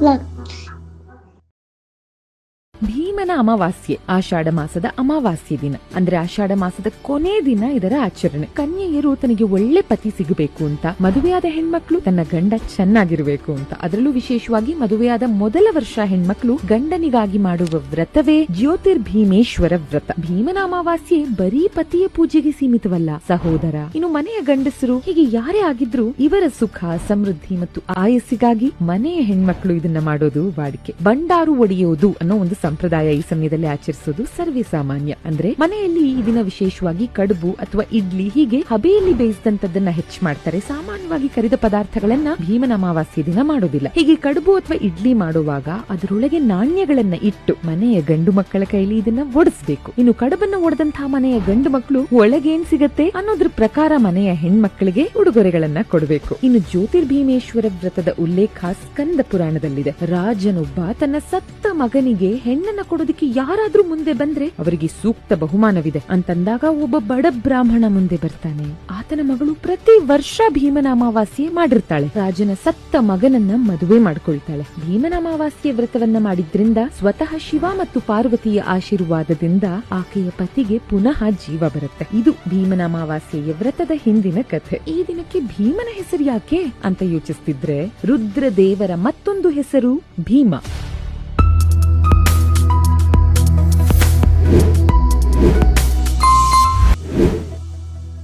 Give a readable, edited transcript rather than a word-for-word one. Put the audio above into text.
luck. ಭೀಮನ ಅಮಾವಾಸ್ಯೆ ಆಷಾಢ ಮಾಸದ ಅಮಾವಾಸ್ಯೆ ದಿನ ಅಂದ್ರೆ ಆಷಾಢ ಮಾಸದ ಕೊನೆ ದಿನ ಇದರ ಆಚರಣೆ. ಕನ್ಯೆಯರು ತನಗೆ ಒಳ್ಳೆ ಪತಿ ಸಿಗಬೇಕು ಅಂತ, ಮದುವೆಯಾದ ಹೆಣ್ಮಕ್ಳು ತನ್ನ ಗಂಡ ಚೆನ್ನಾಗಿರ್ಬೇಕು ಅಂತ, ಅದರಲ್ಲೂ ವಿಶೇಷವಾಗಿ ಮದುವೆಯಾದ ಮೊದಲ ವರ್ಷ ಹೆಣ್ಮಕ್ಳು ಗಂಡನಿಗಾಗಿ ಮಾಡುವ ವ್ರತವೇ ಜ್ಯೋತಿರ್ಭೀಮೇಶ್ವರ ವ್ರತ. ಭೀಮನ ಅಮಾವಾಸ್ಯೆ ಬರೀ ಪತಿಯ ಪೂಜೆಗೆ ಸೀಮಿತವಲ್ಲ ಸಹೋದರ, ಇನ್ನು ಮನೆಯ ಗಂಡಸರು ಹೀಗೆ ಯಾರೇ ಆಗಿದ್ರು ಇವರ ಸುಖ ಸಮೃದ್ಧಿ ಮತ್ತು ಆಯಸ್ಸಿಗಾಗಿ ಮನೆಯ ಹೆಣ್ಮಕ್ಳು ಇದನ್ನ ಮಾಡೋದು ವಾಡಿಕೆ. ಬಂಡಾರು ಒಡೆಯೋದು ಅನ್ನೋ ಒಂದು ಸಂಪ್ರದಾಯ ಈ ಸಮಯದಲ್ಲಿ ಆಚರಿಸೋದು ಸರ್ವೇ ಸಾಮಾನ್ಯ. ಅಂದ್ರೆ ಮನೆಯಲ್ಲಿ ಈ ದಿನ ವಿಶೇಷವಾಗಿ ಕಡುಬು ಅಥವಾ ಇಡ್ಲಿ ಹೀಗೆ ಹಬೆಯಲ್ಲಿ ಬೇಯಿಸಿದಂತದ್ದನ್ನ ಹೆಚ್ಚು ಮಾಡ್ತಾರೆ. ಸಾಮಾನ್ಯವಾಗಿ ಕರಿದ ಪದಾರ್ಥಗಳನ್ನ ಭೀಮನ ಅಮಾವಾಸ್ಯೆ ದಿನ ಮಾಡೋದಿಲ್ಲ. ಹೀಗೆ ಕಡುಬು ಅಥವಾ ಇಡ್ಲಿ ಮಾಡುವಾಗ ಅದರೊಳಗೆ ನಾಣ್ಯಗಳನ್ನ ಇಟ್ಟು ಮನೆಯ ಗಂಡು ಮಕ್ಕಳ ಕೈಲಿ ಇದನ್ನ ಒಡಿಸ್ಬೇಕು. ಇನ್ನು ಕಡುಬನ್ನ ಒಡೆದಂತಹ ಮನೆಯ ಗಂಡು ಮಕ್ಕಳು ಒಳಗೇನ್ ಸಿಗತ್ತೆ ಅನ್ನೋದ್ರ ಪ್ರಕಾರ ಮನೆಯ ಹೆಣ್ಮಕ್ಕಳಿಗೆ ಉಡುಗೊರೆಗಳನ್ನ ಕೊಡಬೇಕು. ಇನ್ನು ಜ್ಯೋತಿರ್ಭೀಮೇಶ್ವರ ವ್ರತದ ಉಲ್ಲೇಖ ಸ್ಕಂದ ಪುರಾಣದಲ್ಲಿದೆ. ರಾಜನೊಬ್ಬ ತನ್ನ ಸತ್ತ ಮಗನಿಗೆ ಹೆಣ್ಣನ್ನ ಕೊಡೋದಕ್ಕೆ ಯಾರಾದ್ರೂ ಮುಂದೆ ಬಂದ್ರೆ ಅವರಿಗೆ ಸೂಕ್ತ ಬಹುಮಾನವಿದೆ ಅಂತಂದಾಗ ಒಬ್ಬ ಬಡ ಬ್ರಾಹ್ಮಣ ಮುಂದೆ ಬರ್ತಾನೆ. ಆತನ ಮಗಳು ಪ್ರತಿ ವರ್ಷ ಭೀಮನ ಅಮಾವಾಸ್ಯೆ ಮಾಡಿರ್ತಾಳೆ. ರಾಜನ ಸತ್ತ ಮಗನನ್ನ ಮದುವೆ ಮಾಡ್ಕೊಳ್ತಾಳೆ. ಭೀಮನ ಅಮಾವಾಸ್ಯೆ ವ್ರತವನ್ನ ಮಾಡಿದ್ರಿಂದ ಸ್ವತಃ ಶಿವ ಮತ್ತು ಪಾರ್ವತಿಯ ಆಶೀರ್ವಾದದಿಂದ ಆಕೆಯ ಪತಿಗೆ ಪುನಃ ಜೀವ ಬರುತ್ತೆ. ಇದು ಭೀಮನ ಅಮಾವಾಸ್ಯೆಯ ವ್ರತದ ಹಿಂದಿನ ಕಥೆ. ಈ ದಿನಕ್ಕೆ ಭೀಮನ ಹೆಸರು ಯಾಕೆ ಅಂತ ಯೋಚಿಸ್ತಿದ್ರೆ ರುದ್ರ ದೇವರ ಮತ್ತೊಂದು ಹೆಸರು ಭೀಮ.